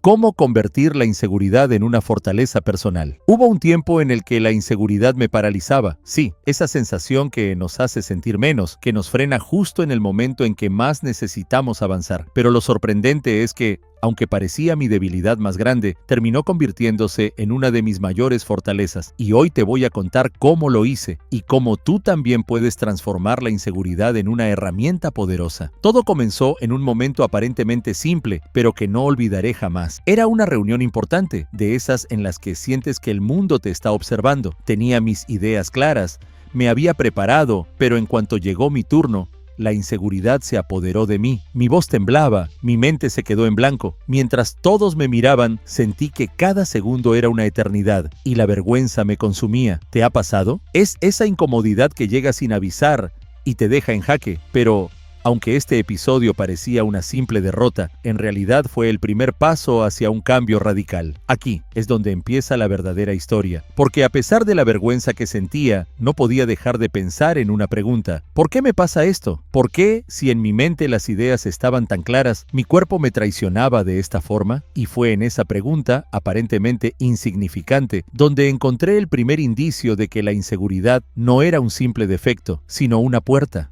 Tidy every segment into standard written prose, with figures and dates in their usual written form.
¿Cómo convertir la inseguridad en una fortaleza personal? Hubo un tiempo en el que la inseguridad me paralizaba. Sí, esa sensación que nos hace sentir menos, que nos frena justo en el momento en que más necesitamos avanzar. Pero lo sorprendente es que, aunque parecía mi debilidad más grande, terminó convirtiéndose en una de mis mayores fortalezas. Y hoy te voy a contar cómo lo hice y cómo tú también puedes transformar la inseguridad en una herramienta poderosa. Todo comenzó en un momento aparentemente simple, pero que no olvidaré jamás. Era una reunión importante, de esas en las que sientes que el mundo te está observando. Tenía mis ideas claras, me había preparado, pero en cuanto llegó mi turno, la inseguridad se apoderó de mí. Mi voz temblaba, mi mente se quedó en blanco. Mientras todos me miraban, sentí que cada segundo era una eternidad y la vergüenza me consumía. ¿Te ha pasado? Es esa incomodidad que llega sin avisar y te deja en jaque, pero aunque este episodio parecía una simple derrota, en realidad fue el primer paso hacia un cambio radical. Aquí es donde empieza la verdadera historia, porque a pesar de la vergüenza que sentía, no podía dejar de pensar en una pregunta. ¿Por qué me pasa esto? ¿Por qué, si en mi mente las ideas estaban tan claras, mi cuerpo me traicionaba de esta forma? Y fue en esa pregunta, aparentemente insignificante, donde encontré el primer indicio de que la inseguridad no era un simple defecto, sino una puerta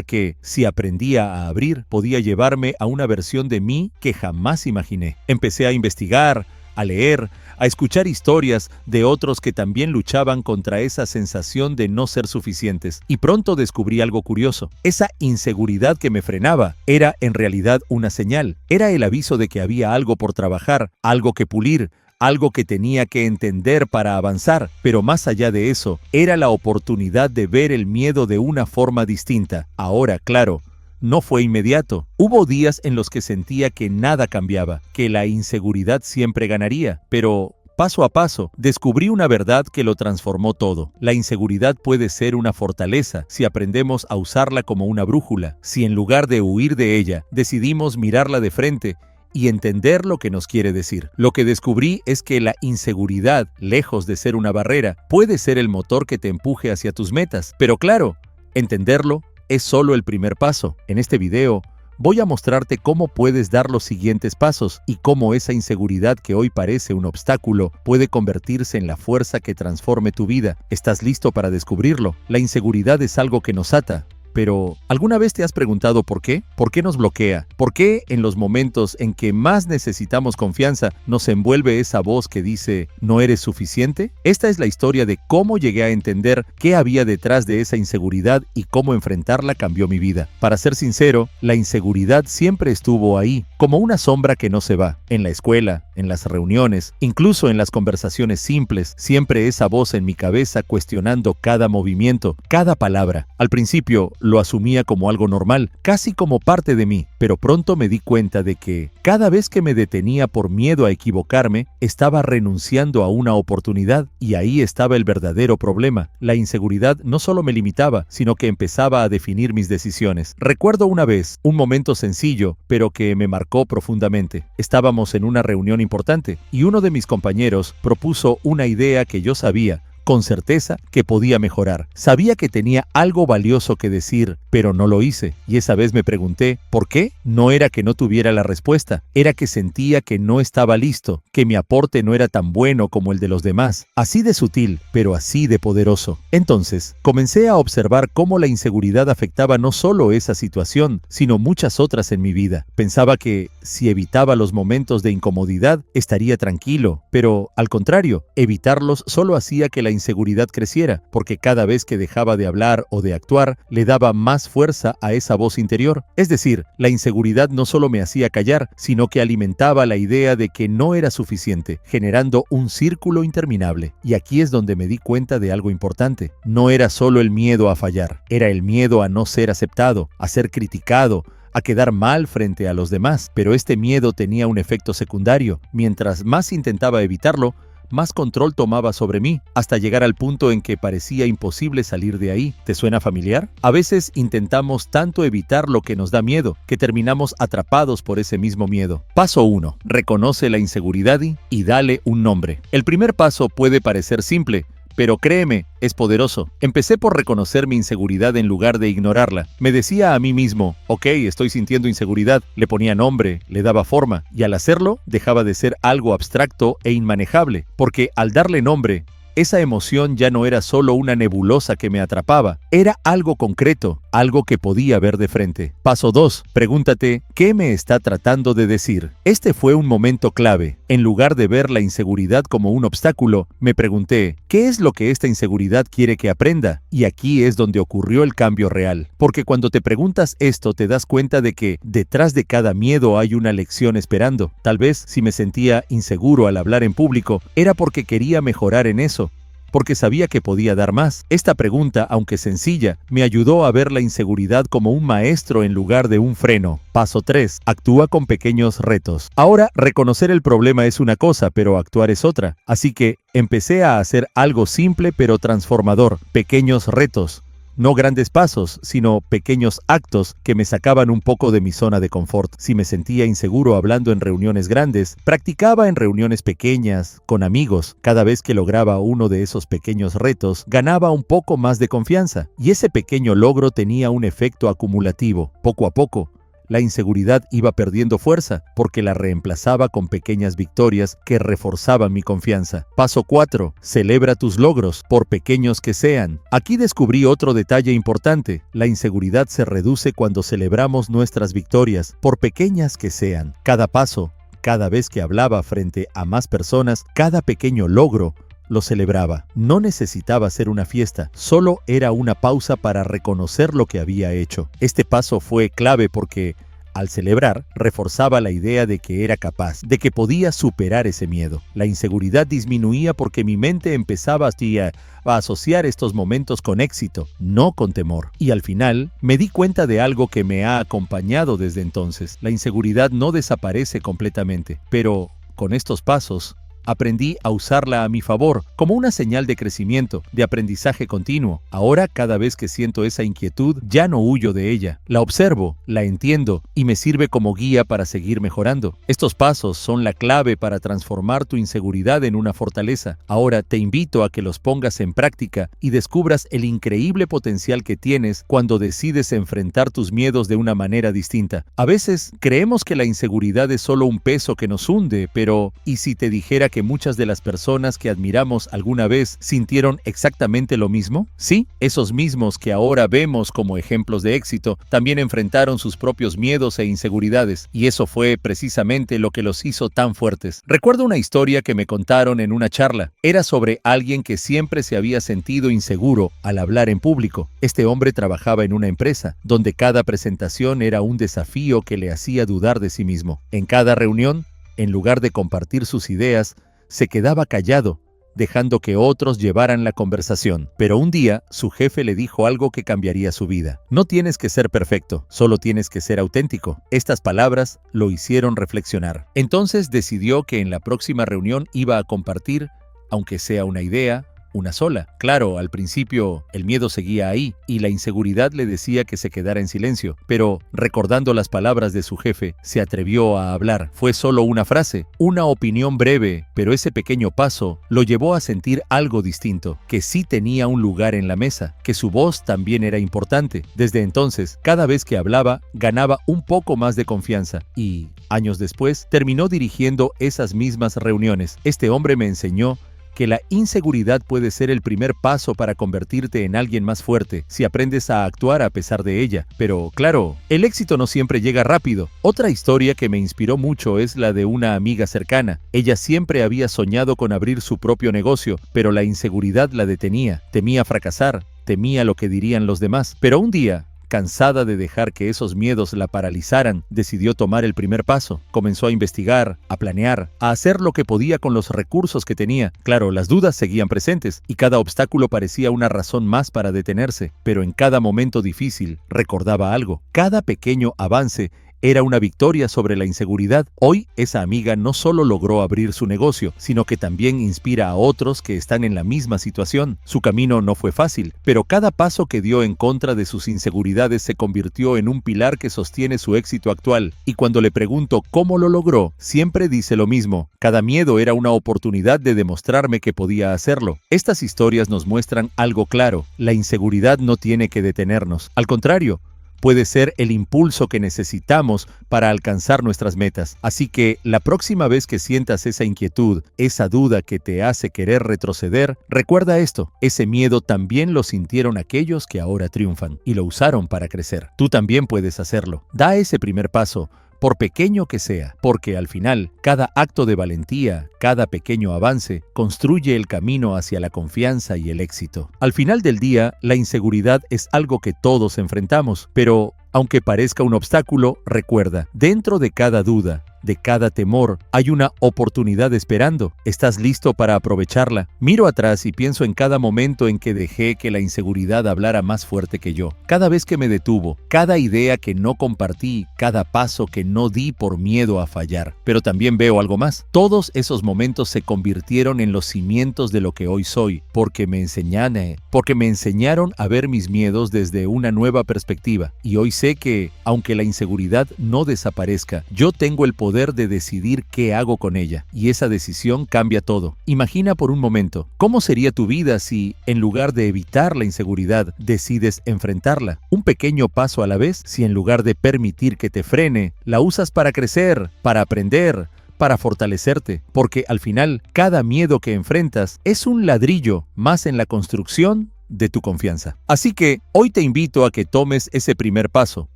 que, si aprendía a abrir, podía llevarme a una versión de mí que jamás imaginé. Empecé a investigar, a leer, a escuchar historias de otros que también luchaban contra esa sensación de no ser suficientes. Y pronto descubrí algo curioso. Esa inseguridad que me frenaba era en realidad una señal. Era el aviso de que había algo por trabajar, algo que pulir, algo que tenía que entender para avanzar, pero más allá de eso, era la oportunidad de ver el miedo de una forma distinta. Ahora, claro, no fue inmediato. Hubo días en los que sentía que nada cambiaba, que la inseguridad siempre ganaría, pero paso a paso, descubrí una verdad que lo transformó todo. La inseguridad puede ser una fortaleza si aprendemos a usarla como una brújula, si en lugar de huir de ella, decidimos mirarla de frente y entender lo que nos quiere decir. Lo que descubrí es que la inseguridad, lejos de ser una barrera, puede ser el motor que te empuje hacia tus metas. Pero claro, entenderlo es solo el primer paso. En este video voy a mostrarte cómo puedes dar los siguientes pasos y cómo esa inseguridad que hoy parece un obstáculo puede convertirse en la fuerza que transforme tu vida. ¿Estás listo para descubrirlo? La inseguridad es algo que nos ata. Pero, ¿alguna vez te has preguntado por qué? ¿Por qué nos bloquea? ¿Por qué en los momentos en que más necesitamos confianza nos envuelve esa voz que dice ¿no eres suficiente? Esta es la historia de cómo llegué a entender qué había detrás de esa inseguridad y cómo enfrentarla cambió mi vida. Para ser sincero, la inseguridad siempre estuvo ahí, como una sombra que no se va. En la escuela, en las reuniones, incluso en las conversaciones simples, siempre esa voz en mi cabeza cuestionando cada movimiento, cada palabra. Al principio, lo asumía como algo normal, casi como parte de mí, pero pronto me di cuenta de que cada vez que me detenía por miedo a equivocarme, estaba renunciando a una oportunidad, y ahí estaba el verdadero problema. La inseguridad no solo me limitaba, sino que empezaba a definir mis decisiones. Recuerdo una vez, un momento sencillo, pero que me marcó profundamente. Estábamos en una reunión importante, y uno de mis compañeros propuso una idea que yo sabía, con certeza, que podía mejorar. Sabía que tenía algo valioso que decir, pero no lo hice. Y esa vez me pregunté, ¿por qué? No era que no tuviera la respuesta, era que sentía que no estaba listo, que mi aporte no era tan bueno como el de los demás. Así de sutil, pero así de poderoso. Entonces, comencé a observar cómo la inseguridad afectaba no solo esa situación, sino muchas otras en mi vida. Pensaba que, si evitaba los momentos de incomodidad, estaría tranquilo, pero, al contrario, evitarlos solo hacía que la inseguridad creciera, porque cada vez que dejaba de hablar o de actuar, le daba más fuerza a esa voz interior. Es decir, la inseguridad no solo me hacía callar, sino que alimentaba la idea de que no era suficiente, generando un círculo interminable. Y aquí es donde me di cuenta de algo importante. No era solo el miedo a fallar, era el miedo a no ser aceptado, a ser criticado, a quedar mal frente a los demás. Pero este miedo tenía un efecto secundario. Mientras más intentaba evitarlo, más control tomaba sobre mí, hasta llegar al punto en que parecía imposible salir de ahí. ¿Te suena familiar? A veces intentamos tanto evitar lo que nos da miedo, que terminamos atrapados por ese mismo miedo. Paso 1. Reconoce la inseguridad y dale un nombre. El primer paso puede parecer simple, pero créeme, es poderoso. Empecé por reconocer mi inseguridad en lugar de ignorarla. Me decía a mí mismo, ok, estoy sintiendo inseguridad, le ponía nombre, le daba forma, y al hacerlo dejaba de ser algo abstracto e inmanejable, porque al darle nombre, esa emoción ya no era solo una nebulosa que me atrapaba, era algo concreto, algo que podía ver de frente. Paso 2. Pregúntate, ¿qué me está tratando de decir? Este fue un momento clave. En lugar de ver la inseguridad como un obstáculo, me pregunté, ¿qué es lo que esta inseguridad quiere que aprenda? Y aquí es donde ocurrió el cambio real. Porque cuando te preguntas esto, te das cuenta de que detrás de cada miedo hay una lección esperando. Tal vez si me sentía inseguro al hablar en público, era porque quería mejorar en eso, porque sabía que podía dar más. Esta pregunta, aunque sencilla, me ayudó a ver la inseguridad como un maestro en lugar de un freno. Paso 3. Actúa con pequeños retos. Ahora, reconocer el problema es una cosa, pero actuar es otra. Así que empecé a hacer algo simple pero transformador. Pequeños retos. No grandes pasos, sino pequeños actos que me sacaban un poco de mi zona de confort. Si me sentía inseguro hablando en reuniones grandes, practicaba en reuniones pequeñas, con amigos. Cada vez que lograba uno de esos pequeños retos, ganaba un poco más de confianza. Y ese pequeño logro tenía un efecto acumulativo. Poco a poco, la inseguridad iba perdiendo fuerza porque la reemplazaba con pequeñas victorias que reforzaban mi confianza. Paso 4. Celebra tus logros, por pequeños que sean. Aquí descubrí otro detalle importante. La inseguridad se reduce cuando celebramos nuestras victorias, por pequeñas que sean. Cada paso, cada vez que hablaba frente a más personas, cada pequeño logro, lo celebraba. No necesitaba hacer una fiesta, solo era una pausa para reconocer lo que había hecho. Este paso fue clave porque, al celebrar, reforzaba la idea de que era capaz, de que podía superar ese miedo. La inseguridad disminuía porque mi mente empezaba a asociar estos momentos con éxito, no con temor. Y al final, me di cuenta de algo que me ha acompañado desde entonces. La inseguridad no desaparece completamente, pero con estos pasos, aprendí a usarla a mi favor, como una señal de crecimiento, de aprendizaje continuo. Ahora, cada vez que siento esa inquietud, ya no huyo de ella. La observo, la entiendo y me sirve como guía para seguir mejorando. Estos pasos son la clave para transformar tu inseguridad en una fortaleza. Ahora te invito a que los pongas en práctica y descubras el increíble potencial que tienes cuando decides enfrentar tus miedos de una manera distinta. A veces creemos que la inseguridad es solo un peso que nos hunde, pero ¿y si te dijera que muchas de las personas que admiramos alguna vez sintieron exactamente lo mismo? Sí, esos mismos que ahora vemos como ejemplos de éxito, también enfrentaron sus propios miedos e inseguridades, y eso fue precisamente lo que los hizo tan fuertes. Recuerdo una historia que me contaron en una charla. Era sobre alguien que siempre se había sentido inseguro al hablar en público. Este hombre trabajaba en una empresa, donde cada presentación era un desafío que le hacía dudar de sí mismo. En cada reunión, en lugar de compartir sus ideas, se quedaba callado, dejando que otros llevaran la conversación. Pero un día, su jefe le dijo algo que cambiaría su vida. No tienes que ser perfecto, solo tienes que ser auténtico. Estas palabras lo hicieron reflexionar. Entonces decidió que en la próxima reunión iba a compartir, aunque sea una idea, una sola. Claro, al principio el miedo seguía ahí y la inseguridad le decía que se quedara en silencio, pero recordando las palabras de su jefe, se atrevió a hablar. Fue solo una frase, una opinión breve, pero ese pequeño paso lo llevó a sentir algo distinto, que sí tenía un lugar en la mesa, que su voz también era importante. Desde entonces, cada vez que hablaba, ganaba un poco más de confianza y, años después, terminó dirigiendo esas mismas reuniones. Este hombre me enseñó que la inseguridad puede ser el primer paso para convertirte en alguien más fuerte si aprendes a actuar a pesar de ella. Pero, claro, el éxito no siempre llega rápido. Otra historia que me inspiró mucho es la de una amiga cercana. Ella siempre había soñado con abrir su propio negocio, pero la inseguridad la detenía. Temía fracasar, temía lo que dirían los demás. Pero un día, cansada de dejar que esos miedos la paralizaran, decidió tomar el primer paso. Comenzó a investigar, a planear, a hacer lo que podía con los recursos que tenía. Claro, las dudas seguían presentes y cada obstáculo parecía una razón más para detenerse. Pero en cada momento difícil recordaba algo. Cada pequeño avance Era una victoria sobre la inseguridad. Hoy, esa amiga no solo logró abrir su negocio, sino que también inspira a otros que están en la misma situación. Su camino no fue fácil, pero cada paso que dio en contra de sus inseguridades se convirtió en un pilar que sostiene su éxito actual. Y cuando le pregunto cómo lo logró, siempre dice lo mismo: cada miedo era una oportunidad de demostrarme que podía hacerlo. Estas historias nos muestran algo claro: la inseguridad no tiene que detenernos. Al contrario, puede ser el impulso que necesitamos para alcanzar nuestras metas. Así que la próxima vez que sientas esa inquietud, esa duda que te hace querer retroceder, recuerda esto: ese miedo también lo sintieron aquellos que ahora triunfan y lo usaron para crecer. Tú también puedes hacerlo. Da ese primer paso, por pequeño que sea, porque al final, cada acto de valentía, cada pequeño avance, construye el camino hacia la confianza y el éxito. Al final del día, la inseguridad es algo que todos enfrentamos, pero aunque parezca un obstáculo, recuerda, dentro de cada duda, de cada temor, hay una oportunidad esperando. ¿Estás listo para aprovecharla? Miro atrás y pienso en cada momento en que dejé que la inseguridad hablara más fuerte que yo. Cada vez que me detuvo, cada idea que no compartí, cada paso que no di por miedo a fallar. Pero también veo algo más. Todos esos momentos se convirtieron en los cimientos de lo que hoy soy, porque me enseñaron a ver mis miedos desde una nueva perspectiva. Y hoy sé que, aunque la inseguridad no desaparezca, yo tengo el poder de decidir qué hago con ella, y esa decisión cambia todo. Imagina por un momento, ¿cómo sería tu vida si, en lugar de evitar la inseguridad, decides enfrentarla? Un pequeño paso a la vez, si en lugar de permitir que te frene, la usas para crecer, para aprender, para fortalecerte, porque al final, cada miedo que enfrentas es un ladrillo más en la construcción de tu confianza. Así que, hoy te invito a que tomes ese primer paso.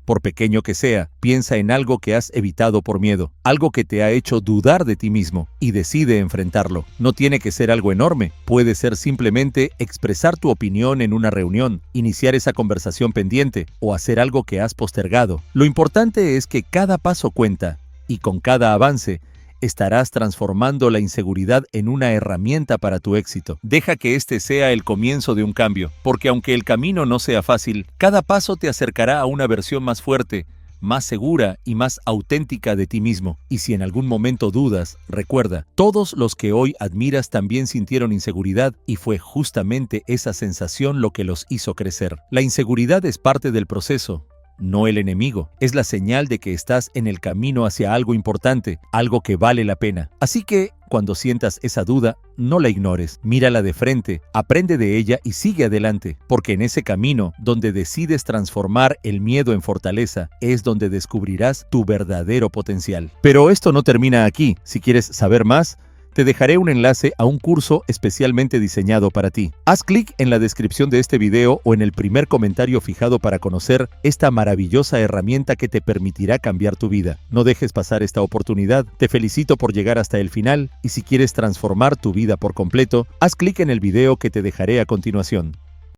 Por pequeño que sea, piensa en algo que has evitado por miedo, algo que te ha hecho dudar de ti mismo, y decide enfrentarlo. No tiene que ser algo enorme, puede ser simplemente expresar tu opinión en una reunión, iniciar esa conversación pendiente o hacer algo que has postergado. Lo importante es que cada paso cuenta, y con cada avance, estarás transformando la inseguridad en una herramienta para tu éxito. Deja que este sea el comienzo de un cambio, porque aunque el camino no sea fácil, cada paso te acercará a una versión más fuerte, más segura y más auténtica de ti mismo. Y si en algún momento dudas, recuerda, todos los que hoy admiras también sintieron inseguridad, y fue justamente esa sensación lo que los hizo crecer. La inseguridad es parte del proceso, no el enemigo. Es la señal de que estás en el camino hacia algo importante, algo que vale la pena. Así que, cuando sientas esa duda, no la ignores, mírala de frente, aprende de ella y sigue adelante, porque en ese camino, donde decides transformar el miedo en fortaleza, es donde descubrirás tu verdadero potencial. Pero esto no termina aquí. Si quieres saber más, te dejaré un enlace a un curso especialmente diseñado para ti. Haz clic en la descripción de este video o en el primer comentario fijado para conocer esta maravillosa herramienta que te permitirá cambiar tu vida. No dejes pasar esta oportunidad. Te felicito por llegar hasta el final, y si quieres transformar tu vida por completo, haz clic en el video que te dejaré a continuación.